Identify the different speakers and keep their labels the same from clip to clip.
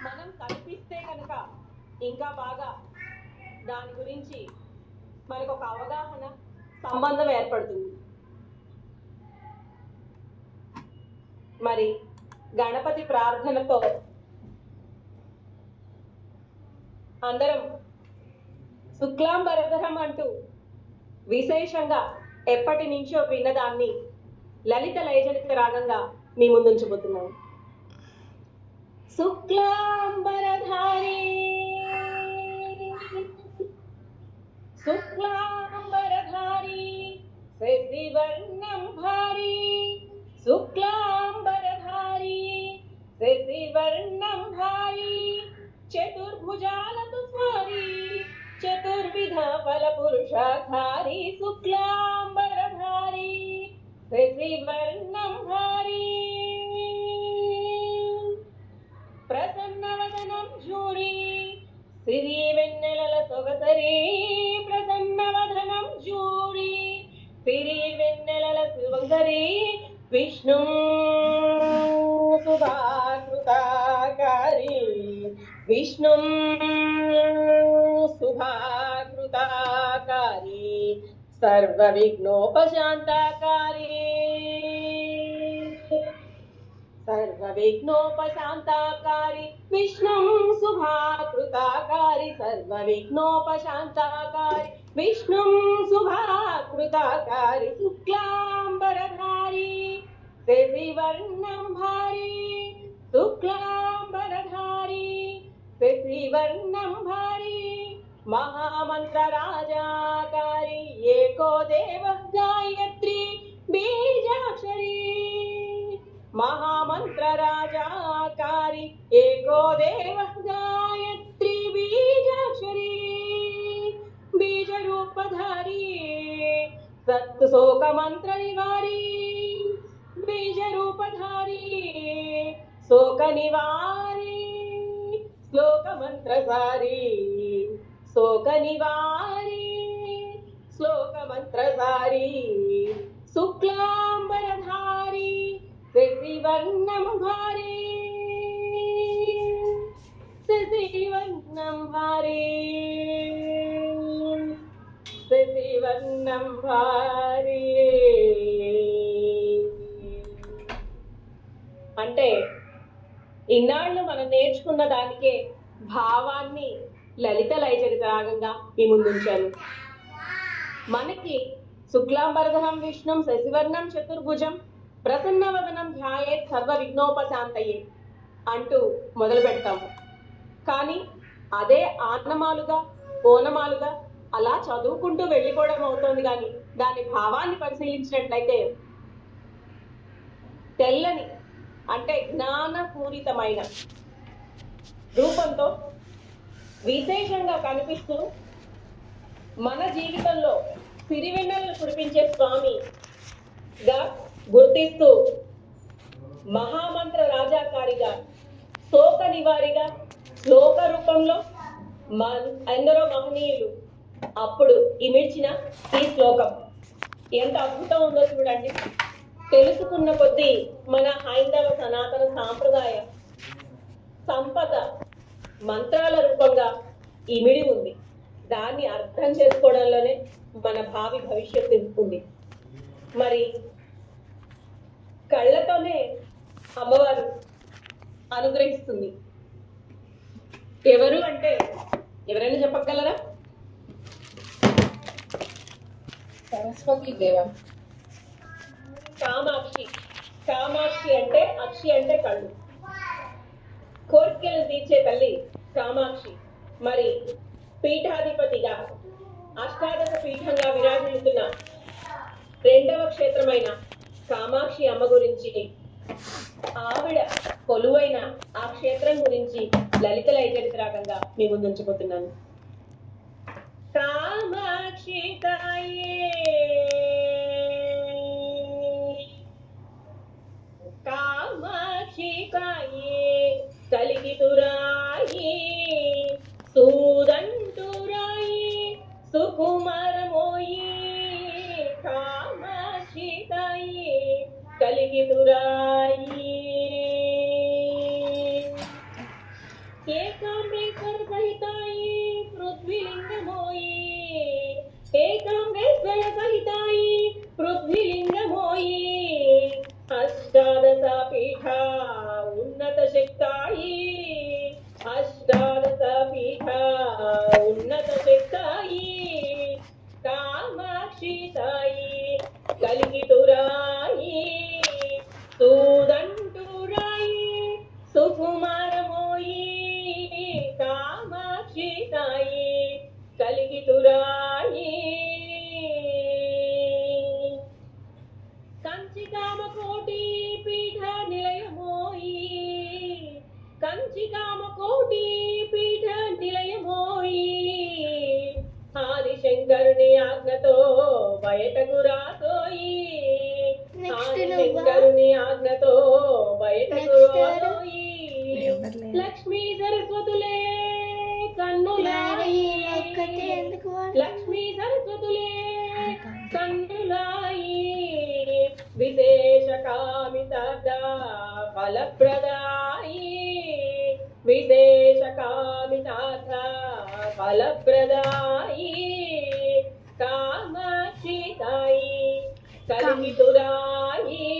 Speaker 1: మనం కల్పిస్తే కనుక ఇంకా బాగా దాని గురించి మనకు ఒక అవగాహన సంబంధం ఏర్పడుతుంది. మరి గణపతి ప్రార్థనతో అందరం శుక్లాంబరధరం అంటూ విశేషంగా ఎప్పటి నుంచో విన్నదాన్ని లలిత లయజనిత రాగంగా మీ ముందుంచబోతున్నాను. శుక్లాంబరధారి శుక్లాంబరధారి శశివర్ణం భారీ శుక్లాంబరధారి శశివర్ణం భారీ చతుర్భుజాలతు స్వారీ చతుర్విధ ఫలపురుషాధారి శుక్లాంబరధారి శశివర్ణం భారీ ప్రసన్నవదనం జూరీ సిరి వెన్నెలల సొగసరి ప్రసన్నవదనం జూరీ సిరి వెన్నెలల సుగసరి విష్ణు శుభాకృతాకారి విష్ణు శుభాకృతాకారి సర్వ విఘ్నోపశాంతకారి సర్వ విఘ్నోపశాంతకారి విష్ణు శుభాకృతాకారి సర్వ విఘ్నోపశాంతకారి విష్ణు శుభాకృతాకారి శుక్లాంబరధారి శశివర్ణం భారీ శుక్లాంబరధారి శశివర్ణం భారీ మహామంత్ర రాజాకారి ఏకో దేవ గాయత్రి బీజాక్షరీ మహామంత్ర రాజాకారి ఏకో దేవ గాయత్రి బీజాక్షరీ బీజ రూపధారి సత్తు శోక మంత్ర నివారి బీజ రూపధారి శోక నివారి శ్లోక మంత్రసారి శోక నివారి శ్లోక మంత్రసారి శుక్లాంబరధారి శశివర్ణం భారీ శశివర్ణం భారీ శశివర్ణం భారీ. అంటే ఇన్నాళ్ళు మనం నేర్చుకున్న దానికే భావాన్ని లలిత లయచరిత రాగంగా మీ ముందుంచాను. మనకి శుక్లాంబరధరం విష్ణుం శశివర్ణం చతుర్భుజం ప్రసన్నవదనం ధ్యాయేత్ సర్వ విఘ్నోపశాంతయే అంటూ మొదలు పెడతాము. కానీ అదే ఆనమాలుగా ఓనమాలుగా అలా చదువుకుంటూ వెళ్ళిపోవడం అవుతోంది. కానీ దాని భావాన్ని పరిశీలించినట్లయితే తెల్లని అంటే జ్ఞానపూరితమైన రూపంతో విశేషంగా కనిపిస్తూ మన జీవితంలో సిరివెన్నెలను కురిపించే స్వామిగా గుర్తిస్తూ మహామంత్ర రాజాకారిగా శోక నివారిగా శ్లోక రూపంలో ఎందరో మహనీయులు అప్పుడు ఇమిడ్చిన ఈ శ్లోకం ఎంత అద్భుతం ఉందో చూడండి. తెలుసుకున్న కొద్దీ మన హైందవ సనాతన సాంప్రదాయ సంపద మంత్రాల రూపంగా ఇమిడి ఉంది. దాన్ని అర్థం చేసుకోవడంలోనే మన భావి భవిష్యత్తు ఉంది. మరి కళ్ళతోనే అమ్మవారు అనుగ్రహిస్తుంది. ఎవరు అంటే ఎవరైనా చెప్పగలరా?
Speaker 2: సరస్వతి దేవ.
Speaker 1: కామాక్షి. కామాక్షి అంటే అక్షి అంటే కళ్ళు. కోరికలను తీర్చే తల్లి కామాక్షి. మరి పీఠాధిపతిగా అష్టాదశ పీఠంగా విరాజిల్లుతున్న రెండవ క్షేత్రమైన కామాక్షి అమ్మ గురించి, ఆవిడ కొలువైన ఆ క్షేత్రం గురించి లలిత లయచరిత రాగంగా మీ ముందుంచబోతున్నాను. కామాక్షి తాయే కామాక్షి తాయే కలిగితురాయి సూదంటురాయి సుకుమారమోయి కామాక్షి తాయి కలిగితురాయి. కలిగితురాయి కంచి కామకోటి పీఠ నిలయమోయి కంచి కామకోటి పీఠ నిలయమోయి ఆదిశంకరుని ఆజ్ఞతో బయటకు రాతోయి ఆదిశంకరుని ఆజ్ఞతో బయటకు రాతోయి లక్ష్మీ సరస్వతులే కన్నులాయి లక్ష్మీ సరస్వతులే కన్నులాయి విశేష కామిత ఫలప్రదాయి విశేష కామిత ఫలప్రదాయి కామాక్షితాయి కలిగితురాయి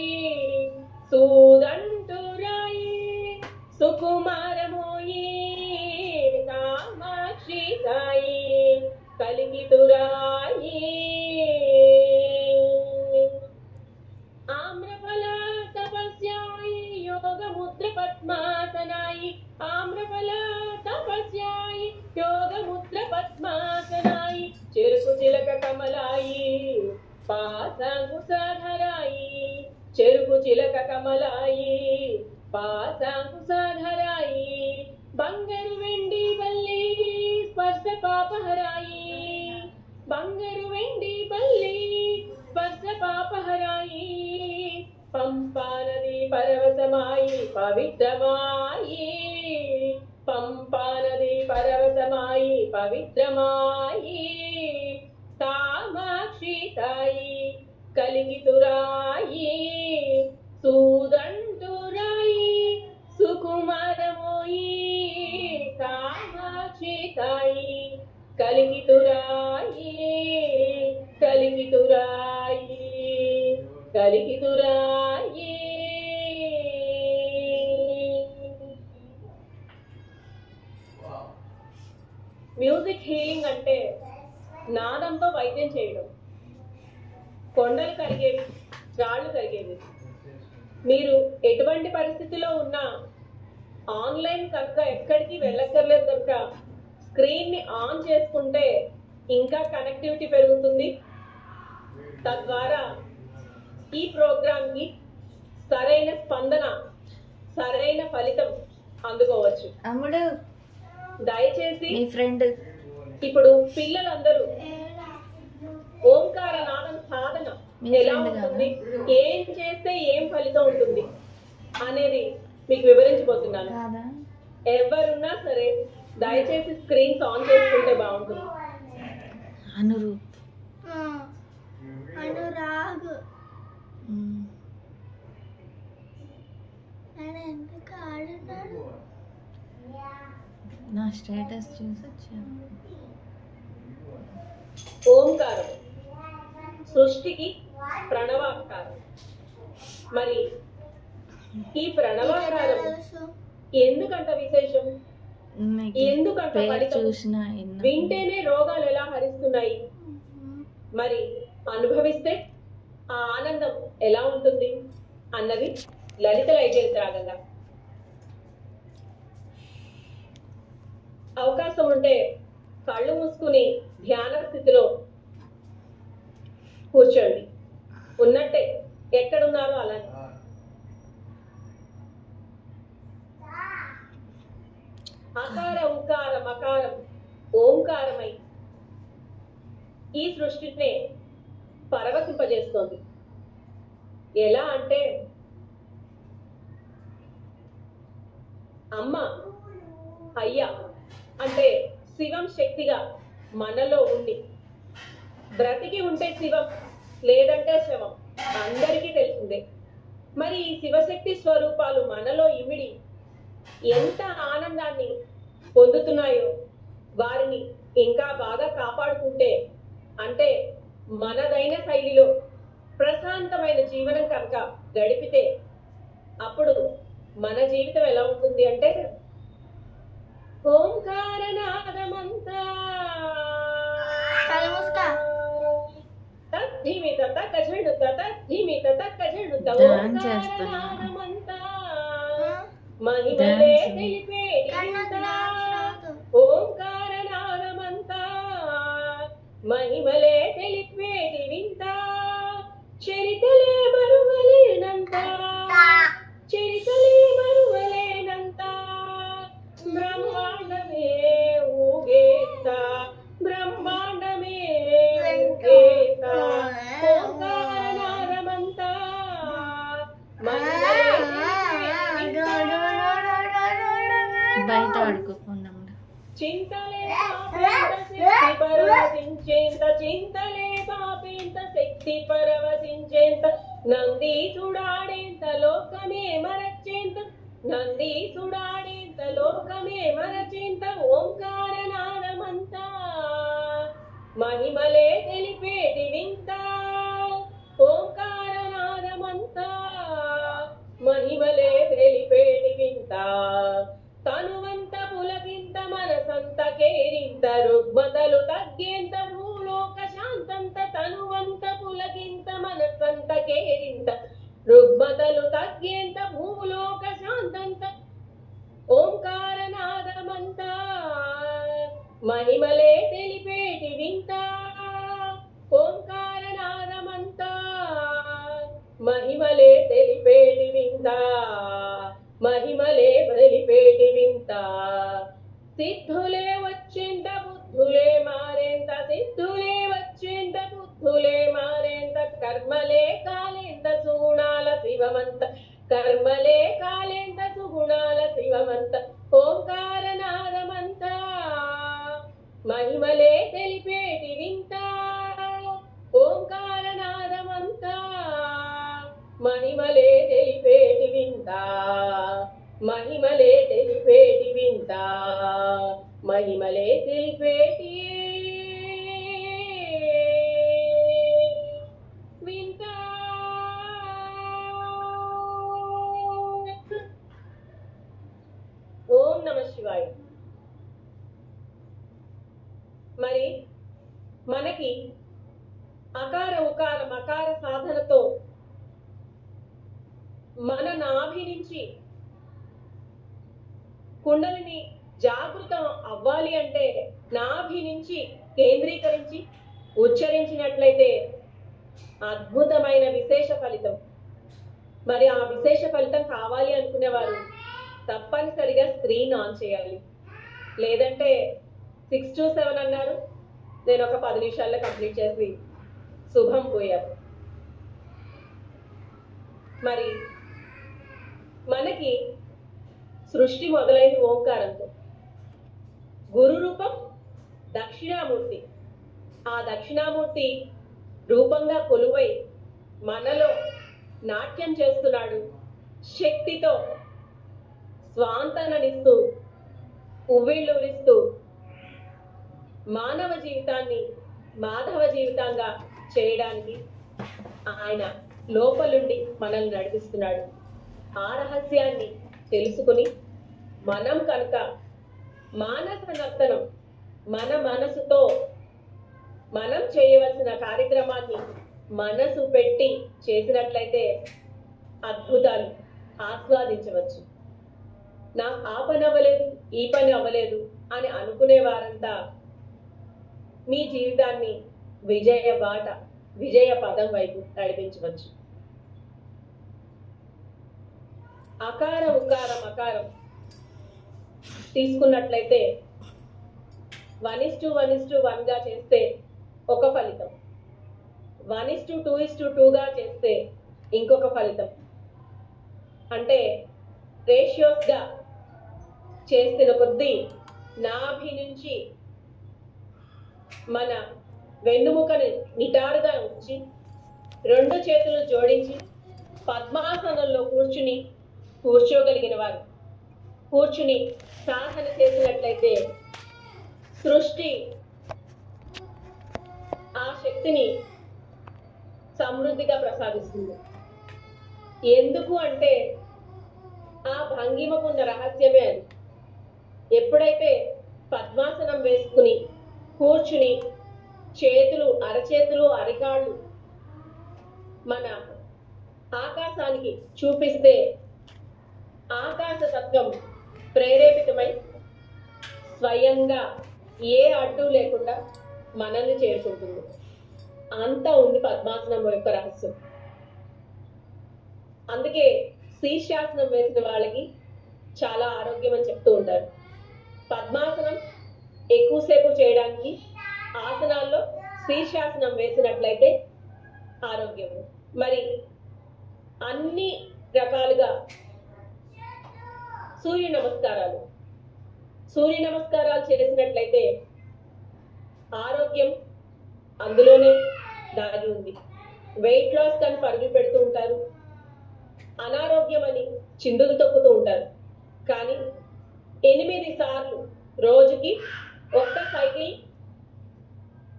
Speaker 1: సూదంటురాయి సుకుమారమోయి కామాక్షితాయి కలిగితురాయి ఆమ్రఫల తపస్యాయి యోగముద్ర పద్మాసనాయి ఆమ్రఫల తపస్యాయి యోగముద్ర పద్మాసనాయి చెరుకు చిలక కమలాయి పాసాంకుశధరాయి చెరుకు చిలక కమలాయి పాసాంకుశధరాయి బంగారు వెండి బల్లి స్పర్శ పాపహరాయి బంగారు వెండి బల్లి స్పర్శ పాపహరాయి పంపా నది పరవశమాయి పవిత్రమాయి పంపా నది పరవశమాయి పవిత్రమాయి కామాక్షితాయి కలిగితురాయి సూదంటురాయి సుకుమారమోయి కామాక్షితాయి కలిగితురాయి కలిగితురాయి కలిగితురాయి మ్యూజిక్ హీలింగ్ అంటే నాదంతో వైద్యం చేయడం. కొండలు కరిగేవి, రాళ్ళు కరిగేవి. మీరు ఎటువంటి పరిస్థితిలో ఉన్నా ఆన్లైన్ కనుక ఎక్కడికి వెళ్ళక్కర్లేదు కనుక స్క్రీన్ని ఆన్ చేసుకుంటే ఇంకా కనెక్టివిటీ పెరుగుతుంది. తద్వారా ఈ ప్రోగ్రామ్కి సరైన స్పందన, సరైన ఫలితం అందుకోవచ్చు.
Speaker 3: అమ్ముడు
Speaker 1: దయచేసి
Speaker 3: మీ ఫ్రెండ్
Speaker 1: ఇప్పుడు పిల్లలందరూ ఓంకార నాదం సాధన ఎలా ఉంటుంది, ఏం చేస్తే ఏం ఫలితం ఉంటుంది అనేది మీకు వివరించబోతున్నాను. ఎవరున్నా సరే దయచేసి స్క్రీన్స్ ఆన్ చేసుకుంటే బాగుంటుంది.
Speaker 4: అనురాగ్ ఆయన ఎందుకు ఆడున్నాడు?
Speaker 3: నా స్టేటస్ చూసి వచ్చాను.
Speaker 1: ఓంకారం సృష్టికి ప్రణవాకారం. మరి ఈ ప్రణవాకారం ఎందుకంత విశేషం, ఎందుకంత ఫలితం? వింటేనే రోగాలు ఎలా హరిస్తున్నాయి, మరి అనుభవిస్తే ఆ ఆనందం ఎలా ఉంటుంది అన్నది లలిత లైజేంద్ర రాగంగా. అవకాశం ఉంటే కళ్ళు మూసుకుని ధ్యాన స్థితిలో కూర్చోండి. ఉన్నట్టే ఎక్కడున్నారో అలానే. అకార ఉకార మకారం ఓంకారమై ఈ సృష్టినే పరవశింపజేస్తోంది. ఎలా అంటే అమ్మ అయ్య అంటే శివం శక్తిగా మనలో ఉండి, బ్రతికి ఉంటే శివం లేదంటే శవం అందరికీ తెలిసిందే. మరి ఈ శివశక్తి స్వరూపాలు మనలో ఇమిడి ఎంత ఆనందాన్ని పొందుతున్నాయో వారిని ఇంకా బాగా కాపాడుకుంటే, అంటే మనదైన శైలిలో ప్రశాంతమైన జీవనం కనుక గడిపితే అప్పుడు మన జీవితం ఎలా ఉంటుంది అంటే ఓంకారనాదమంతా తద్ధిమిత తక్కజణుత తద్ధిమిత తక్కజణుత ఓంకారనాదమంతా మహిమలే తెలిపేది ఓంకారనాదమంతా మహిమలే తెలిపేటి వింత చరితలే మరువలేనంత చరితలే మరువలేనంత బ్రహ్మాండమే ఊగేత బ్రహ్మాండమే ఊగేత ఓంకారనాదమంతా మహిమలే
Speaker 3: బయట ఆడుకోకుండా
Speaker 1: చింతలే శక్తి పరవశించేంత చింతలే పాపేంత శక్తి పరవశించేంత నంది చూడాడేంత లోకమే మరచేంత నంది చూడాడేంత లోకమే మరచేంత ఓంకారనాదమంతా మహిమలే తెలిపేటి వింత ఓంకారనాదమంతా మహిమలే తెలిపేటి వింత తనువంత పులకింత మనసంత కేరింత రుగ్మతలు తగ్గేంత భూలోక శాంతంత తనువంత పులకింత మనసంత కేరింత రుగ్మతలు తగ్గేంత భూలోక శాంతంత ఓంకారనాదమంతా మహిమలే తెలిపేటి వింత ఓంకారనాదమంతా మహిమలే తెలిపేటి వింత మహిమలే తెలిపేటి వింత సిద్ధులే వచ్చేంత బుద్ధులే మారేంత సిద్ధులే వచ్చేంత బుద్ధులే మారేంత కర్మలే కాలేంత సుగుణాల శివమంత కర్మలే కాలేంత సుగుణాల శివమంత ఓంకారనాదమంతా మహిమలే తెలిపేటి వింత ఓంకారనాదమంతా మహిమలే తెలిపేటి వింత మహిమలే తెలిపేటి వింత మహిమలే తెలిపేటి వింత ఓం నమ శివాయ. మరి మనకి అకార ఉకార మకార సాధనతో మన నాభి నుంచి కుండలిని జాగృతం అవ్వాలి అంటే నాభి నుంచి కేంద్రీకరించి ఉచ్చరించినట్లయితే అద్భుతమైన విశేష ఫలితం. మరి ఆ విశేష ఫలితం కావాలి అనుకునేవారు తప్పనిసరిగా స్క్రీన్ ఆన్ చేయాలి. లేదంటే 6 to 7 అన్నారు, నేను ఒక 10 నిమిషాల్లో కంప్లీట్ చేసి శుభం పోయారు. మరి మనకి సృష్టి మొదలైన ఓంకారంతో, గురు రూపం దక్షిణామూర్తి. ఆ దక్షిణామూర్తి రూపంగా కొలువై మనలో నాట్యం చేస్తున్నాడు. శక్తితో స్వాంతననిస్తూ ఉవ్విళ్ళూరిస్తూ మానవ జీవితాన్ని మాధవ జీవితంగా చేయడానికి ఆయన లోపలుండి మనల్ని నడిపిస్తున్నాడు. ఆ రహస్యాన్ని తెలుసుకుని మనం కనుక మానస నర్తనం మన మనసుతో మనం చేయవలసిన కార్యక్రమాన్ని మనసు పెట్టి చేసినట్లయితే అద్భుతాలు ఆస్వాదించవచ్చు. నాకు ఆ పని అవ్వలేదు, ఈ పని అవ్వలేదు అని అనుకునే వారంతా మీ జీవితాన్ని విజయ బాట, విజయ పదం వైపు నడిపించవచ్చు. అకార ఉకార మకారం తీసుకున్నట్లయితే 1:1:1 గా చేస్తే ఒక ఫలితం, 1:2:2 గా చేస్తే ఇంకొక ఫలితం. అంటే రేషియోస్ గా చేస్తున్న కొద్దీ నాభి నుంచి మన వెన్నుముకను నిటారుగా ఉంచి 2 చేతులు జోడించి పద్మాసనంలో కూర్చోగలిగిన వారు కూర్చుని సాధన చేసినట్లయితే సృష్టి ఆ శక్తిని సమృద్ధిగా ప్రసాదిస్తుంది. ఎందుకు అంటే ఆ భంగిమకున్న రహస్యమే అది. ఎప్పుడైతే పద్మాసనం వేసుకుని కూర్చుని చేతులు, అరచేతులు, అరికాళ్ళు మన ఆకాశానికి చూపిస్తే ఆకాశ తత్వం ప్రేరేపితమై స్వయంగా ఏ అడ్డు లేకుండా మనల్ని చేరుకుంటుంది. అంత ఉంది పద్మాసనం యొక్క రహస్యం. అందుకే శీర్షాసనం వేసిన వాళ్ళకి చాలా ఆరోగ్యం అని చెప్తూ ఉంటారు. పద్మాసనం ఎక్కువసేపు చేయడానికి ఆసనాల్లో శీర్షాసనం వేసినట్లయితే ఆరోగ్యం. మరి అన్ని రకాలుగా సూర్య నమస్కారాలు చేసినట్లయితే ఆరోగ్యం అందులోనే దాగి ఉంది. వెయిట్ లాస్ కానీ పరుగులు పెడుతూ ఉంటారు, అనారోగ్యం అని చిందులు తొక్కుతూ ఉంటారు. కానీ 8 సార్లు రోజుకి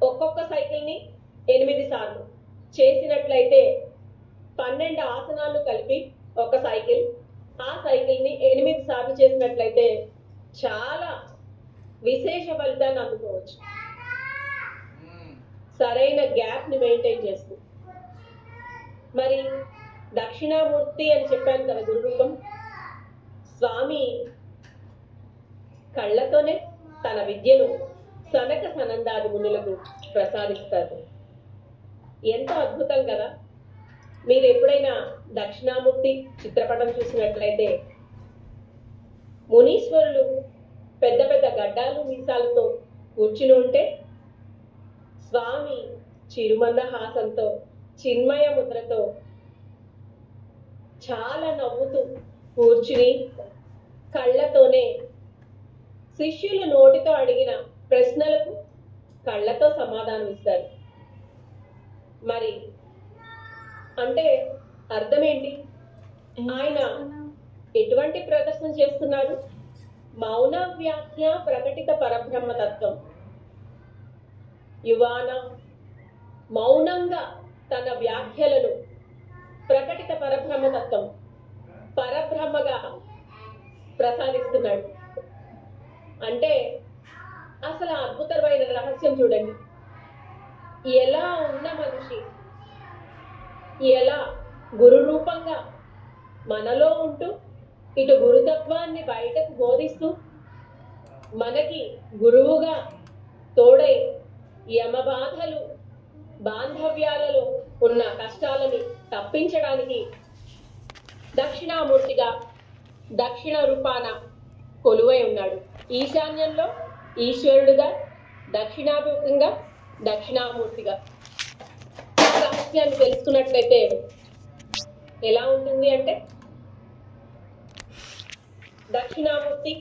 Speaker 1: ఒక్కొక్క సైకిల్ని 8 సార్లు చేసినట్లయితే 12 ఆసనాలు కలిపి ఒక సైకిల్, ఆ సైకిల్ని 8 సార్లు చేసినట్లయితే చాలా విశేష ఫలితాన్ని అందుకోవచ్చు. సరైన గ్యాప్ ని మెయింటైన్ చేస్తూ. మరి దక్షిణామూర్తి అని చెప్పాను కదా గురురూపం. స్వామి కళ్ళతోనే తన విద్యను సనక సనందాది మునులకు ప్రసాదిస్తారు. ఎంతో అద్భుతం కదా. మీరు ఎప్పుడైనా దక్షిణామూర్తి చిత్రపటం చూసినట్లయితే మునీశ్వరులు పెద్ద పెద్ద గడ్డాలు మీసాలతో కూర్చుని ఉంటే స్వామి చిరుమంద హాసంతో చిన్మయ ముద్రతో చాలా నవ్వుతూ కూర్చుని కళ్ళతోనే శిష్యులు నోటితో అడిగిన ప్రశ్నలకు కళ్ళతో సమాధానం ఇస్తారు. మరి అంటే అర్థం ఏంటి? ఆయన ఎటువంటి ప్రదర్శన చేస్తున్నారు? మౌన వ్యాఖ్య ప్రకటిత పరబ్రహ్మతత్వం. యువాన మౌనంగా తన వ్యాఖ్యలను ప్రకటిత పరబ్రహ్మతత్వం పరబ్రహ్మగా ప్రసాదిస్తున్నాడు. అంటే అసలు అద్భుతమైన రహస్యం చూడండి. ఎలా ఉన్న మనిషి ఎలా గురు రూపంగా మనలో ఉంటూ ఇటు గురుతత్వాన్ని బయటకు బోధిస్తూ మనకి గురువుగా తోడై యమబాధలు బాంధవ్యాలలో ఉన్న కష్టాలని తప్పించడానికి దక్షిణామూర్తిగా దక్షిణ రూపాన కొలువై ఉన్నాడు. ఈశాన్యంలో ఈశ్వరుడుగా, దక్షిణాభిముఖంగా దక్షిణామూర్తిగా. రహస్యాన్ని తెలుసుకున్నట్లయితే ఎలా ఉంటుంది అంటే దక్షిణామూర్తి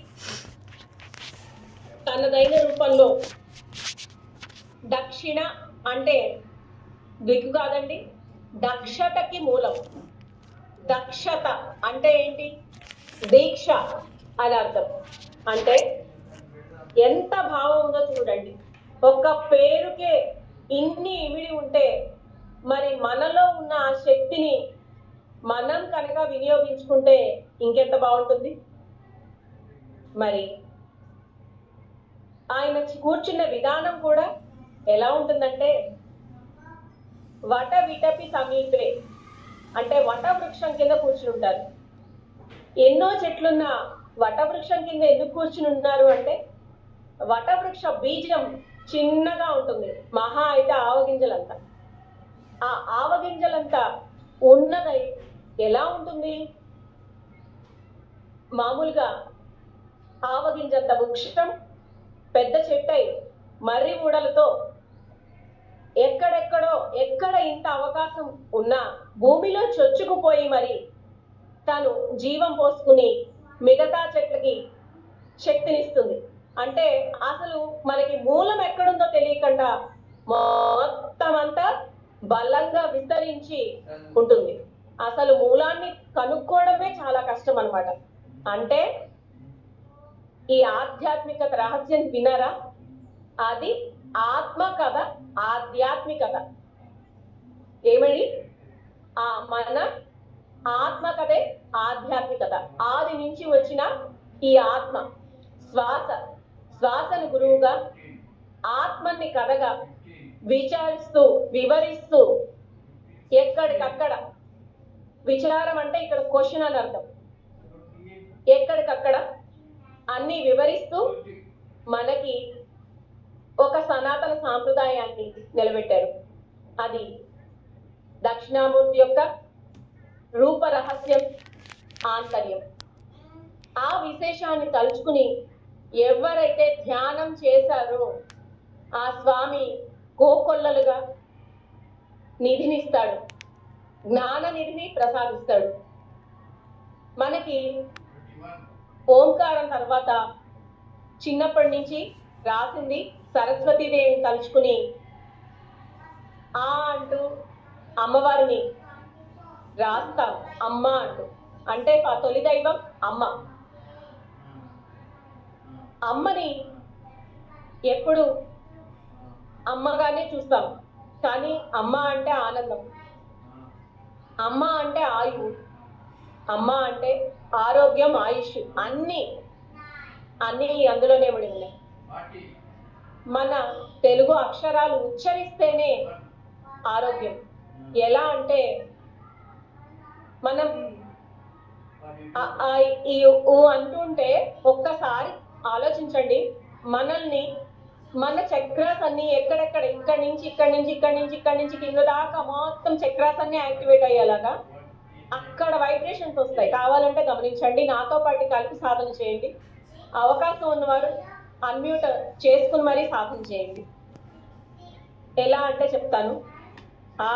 Speaker 1: తనదైన రూపంలో దక్షిణ అంటే దిక్కు కాదండి, దక్షతకి మూలం. దక్షత అంటే ఏంటి? దీక్ష అని అర్థం. అంటే ఎంత భావం ఉందో చూడండి. ఒక్క పేరుకే ఇన్ని ఇమిడి ఉంటే మరి మనలో ఉన్న ఆ శక్తిని మనం కనుక వినియోగించుకుంటే ఇంకెంత బాగుంటుంది. మరి ఆయన కూర్చున్న విధానం కూడా ఎలా ఉంటుందంటే వట విటపి సమీపే, అంటే వట వృక్షం కింద కూర్చుని ఉంటారు. ఎన్నో చెట్లున్న వట వృక్షం కింద ఎందుకు కూర్చుని ఉన్నారు అంటే వటవృక్ష బీజం చిన్నగా ఉంటుంది, మహా అయితే ఆవగింజలంతా. ఆ ఆవగింజలంతా ఉన్నదై ఎలా ఉంటుంది? మామూలుగా ఆవగింజంత వృక్షం పెద్ద చెట్టై మర్రి ఊడలతో ఎక్కడ ఇంత అవకాశం ఉన్నా భూమిలో చొచ్చుకుపోయి మరి తను జీవం పోసుకుని మిగతా చెట్లకి శక్తినిస్తుంది. అంటే అసలు మనకి మూలం ఎక్కడుందో తెలియకుండా మొత్తం అంతా బలంగా విస్తరించి ఉంటుంది. అసలు మూలాన్ని కనుక్కోవడమే చాలా కష్టం అన్నమాట. అంటే ఈ ఆధ్యాత్మికత రహస్యం వినరా? అది ఆత్మ కథ, ఆధ్యాత్మికత. ఏమని? మన ఆత్మ కథే ఆధ్యాత్మికత. ఆది నుంచి వచ్చిన ఈ ఆత్మ శ్వాసను గురువుగా, ఆత్మని కథగా విచారిస్తూ వివరిస్తూ ఎక్కడికక్కడ, విచారం అంటే ఇక్కడ క్వశ్చన్ అని అర్థం, ఎక్కడికక్కడ అన్ని వివరిస్తూ మనకి ఒక సనాతన సాంప్రదాయాన్ని నిలబెట్టారు. అది దక్షిణామూర్తి యొక్క రూప రహస్యం, ఆంతర్యం. ఆ విశేషాన్ని తలుచుకుని ఎవరైతే ధ్యానం చేశారో ఆ స్వామి కోకొల్లలుగా నిధినిస్తాడు, జ్ఞాన నిధిని ప్రసాదిస్తాడు. మనకి ఓంకారం తర్వాత చిన్నప్పటి నుంచి రాసింది సరస్వతీదేవిని తలుచుకుని ఆ అంటూ అమ్మవారిని రాస్తాం. అమ్మ అంటూ, అంటే తొలి దైవం అమ్మ. అమ్మని ఎప్పుడు అమ్మగానే చూస్తాం, కానీ అమ్మ అంటే ఆనందం, అమ్మ అంటే ఆయువు, అమ్మ అంటే ఆరోగ్యం, ఆయుష్, అన్ని అందులోనే ముడి ఉన్నాయి. మన తెలుగు అక్షరాలు ఉచ్చరిస్తేనే ఆరోగ్యం. ఎలా అంటే మనం ఈ అంటుంటే ఒక్కసారి ఆలోచించండి, మనల్ని మన చక్రాస్ అన్ని ఎక్కడెక్కడ, ఇక్కడి నుంచి కింద దాకా మొత్తం చక్రాస్ అన్ని యాక్టివేట్ అయ్యేలాగా అక్కడ వైబ్రేషన్స్ వస్తాయి. కావాలంటే గమనించండి, నాతో పాటు కలిపి సాధన చేయండి. అవకాశం ఉన్నవారు అన్మ్యూట్ చేసుకుని మరీ సాధన చేయండి. ఎలా అంటే చెప్తాను. ఆ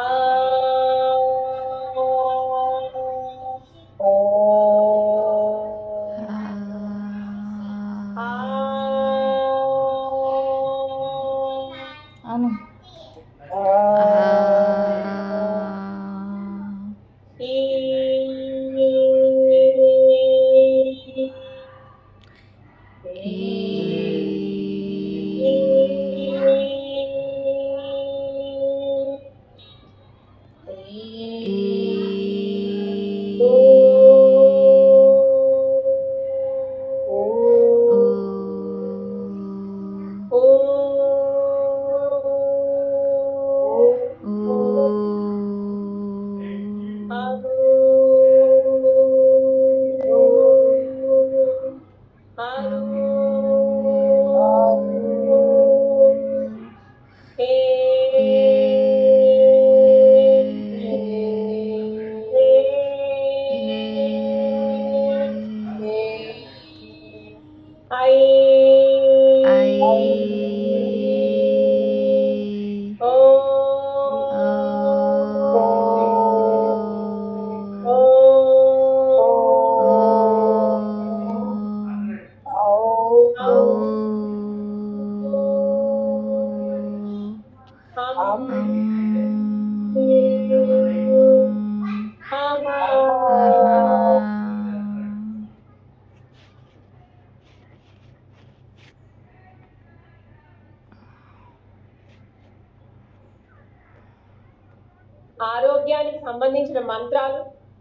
Speaker 1: ఆరోగ్యానికి సంబంధించిన మంత్రాలు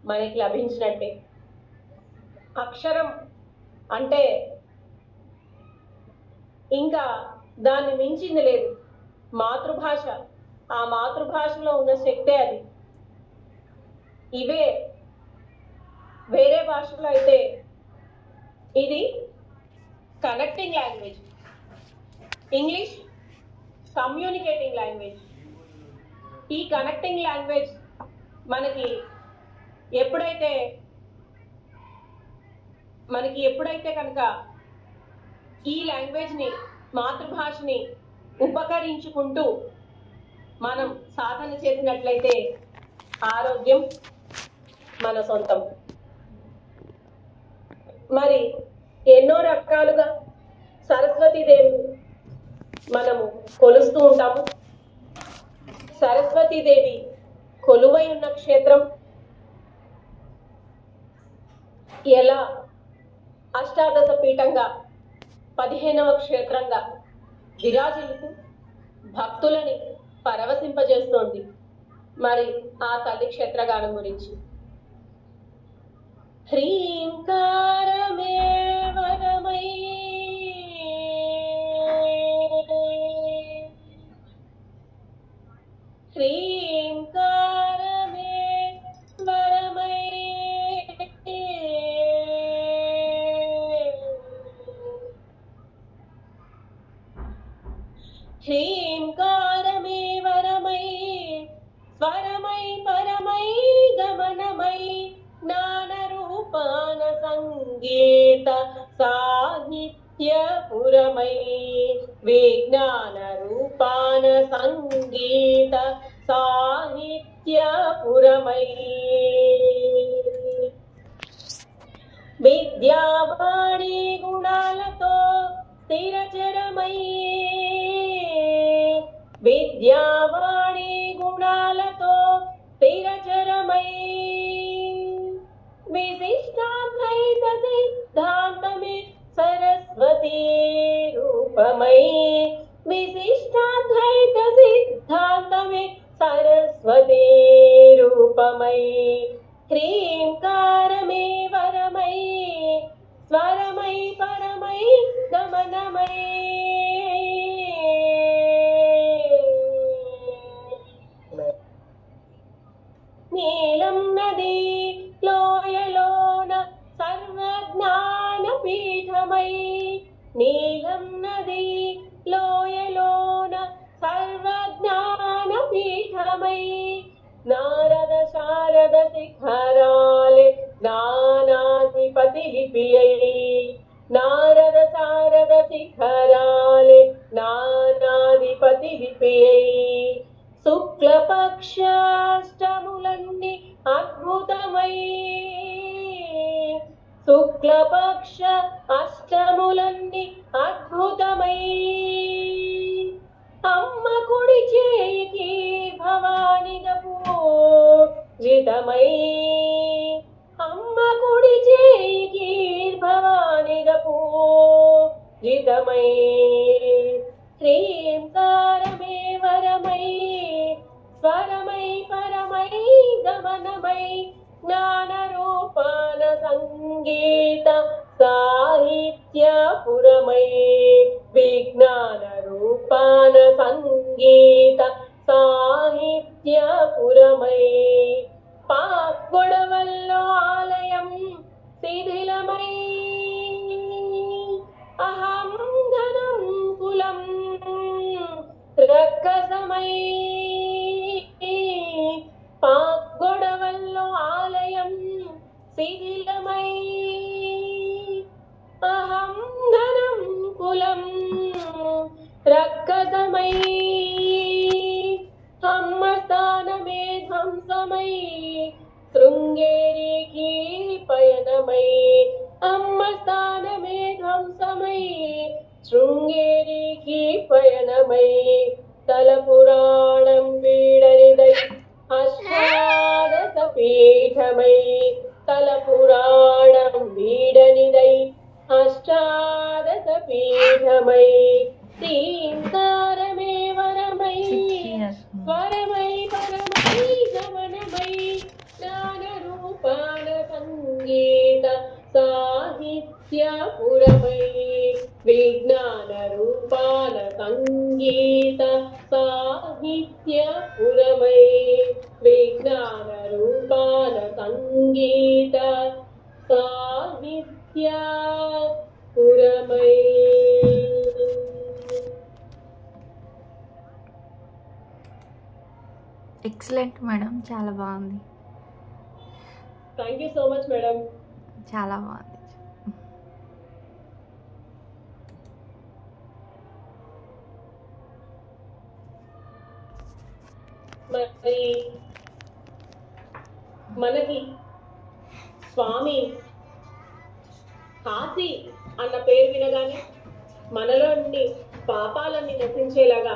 Speaker 1: మనకి లభించినట్టే. అక్షరం అంటే ఇంకా దాన్ని మించింది లేదు. మాతృభాష, ఆ మాతృభాషలో ఉన్న శక్తే అది. ఇవే వేరే భాషలో అయితే ఇది connecting language, English communicating language. ఈ కనెక్టింగ్ లాంగ్వేజ్ మనకి ఎప్పుడైతే కనుక ఈ లాంగ్వేజ్ని, మాతృభాషని ఉపకరించుకుంటూ మనం సాధన చేసినట్లయితే ఆరోగ్యం మన సొంతం. మరి ఎన్నో రకాలుగా సరస్వతీదేవి మనము కొలుస్తూ ఉంటాము. సరస్వతీదేవి కొలువై ఉన్న క్షేత్రం ఎలా అష్టాదశ పీఠంగా 15వ క్షేత్రంగా విరాజిల్లుతూ భక్తులని పరవశింపజేస్తోంది. మరి ఆ తల్లి క్షేత్రగానం గురించి హ్రీంకారమే వరమై హ్రీంకారమే వరమై హ్రీంకారమే వరమై స్వరమై పరమై గమనమై జ్ఞానరూపాన సంగీత సాహిత్యపురమై విజ్ఞాన రూపాన సంగీత సాహిత్యపురమై విద్యావాణి గుణాలతో స్థిరచరమై విద్యావాణి గుణాలతో స్థిరచరమై విశిష్టాద్వైత సిద్ధాంతమే సరస్వతీ రూపమై విశిష్టాద్వైత సిద్ధాంతమే సరస్వతీ రూపమై హ్రీంకారమే వరమై స్వరమై పరమై గమనమై నీలం నది లోయలోన సర్వజ్ఞాన పీఠమై నీలం నది లోయలోన సర్వజ్ఞాన పీఠమై నారద శారద శిఖరాలే జ్ఞానాధిపతి లిపియై నారద శారద శిఖరాలే జ్ఞానాధిపతి లిపియై శుక్లపక్షాష్టములన్నీ అద్భుతమై శుక్లపక్ష అష్టములన్నీ అద్భుతమై అమ్మ కుడి చేయికి భవానిగా పూజితమై అమ్మ కుడి చేయికి భవానిగా పూజితమై హ్రీంకారమే వరమై స్వరమై పరమై గమనమై జ్ఞాన రూపాన సంగీత సాహిత్యపురమై విజ్ఞాన రూపాన సంగీత సాహిత్యపురమై పాక్గొడవల్లో ఆలయం శిథిలమై అహం ధనం కులం రక్కసమై పాక్గొడవల్లో ఆలయం శిథిలమై అహం ధనం కులం రక్కసమై అమ్మ స్థానమే ధ్వంసమై శృంగేరికి పయనమై అమ్మ స్థానమే ధ్వంసమై శృంగేరికి పయనమై తల పురాణం వీడనిదై అష్టాదశ పీఠమై తల పురాణం వీడనిదై అష్టాదశ పీఠమై శ్రీంకారమే వరమై స్వరమై పరమై గమనమై జ్ఞాన రూపాన సంగీత సాహిత్యపురమై విజ్ఞాన రూపాన సంగీత సాహిత్యపురమై విజ్ఞాన రూపాన సంగీత సాహిత్యపురమై.
Speaker 3: ఎక్సలెంట్ మేడం, చాలా బాగుంది.
Speaker 1: Thank you so much madam.
Speaker 3: చాలా బాగుంది.
Speaker 1: మరి మనకి స్వామి కాశీ అన్న పేరు వినగానే మనలోని పాపాలన్నీ నశించేలాగా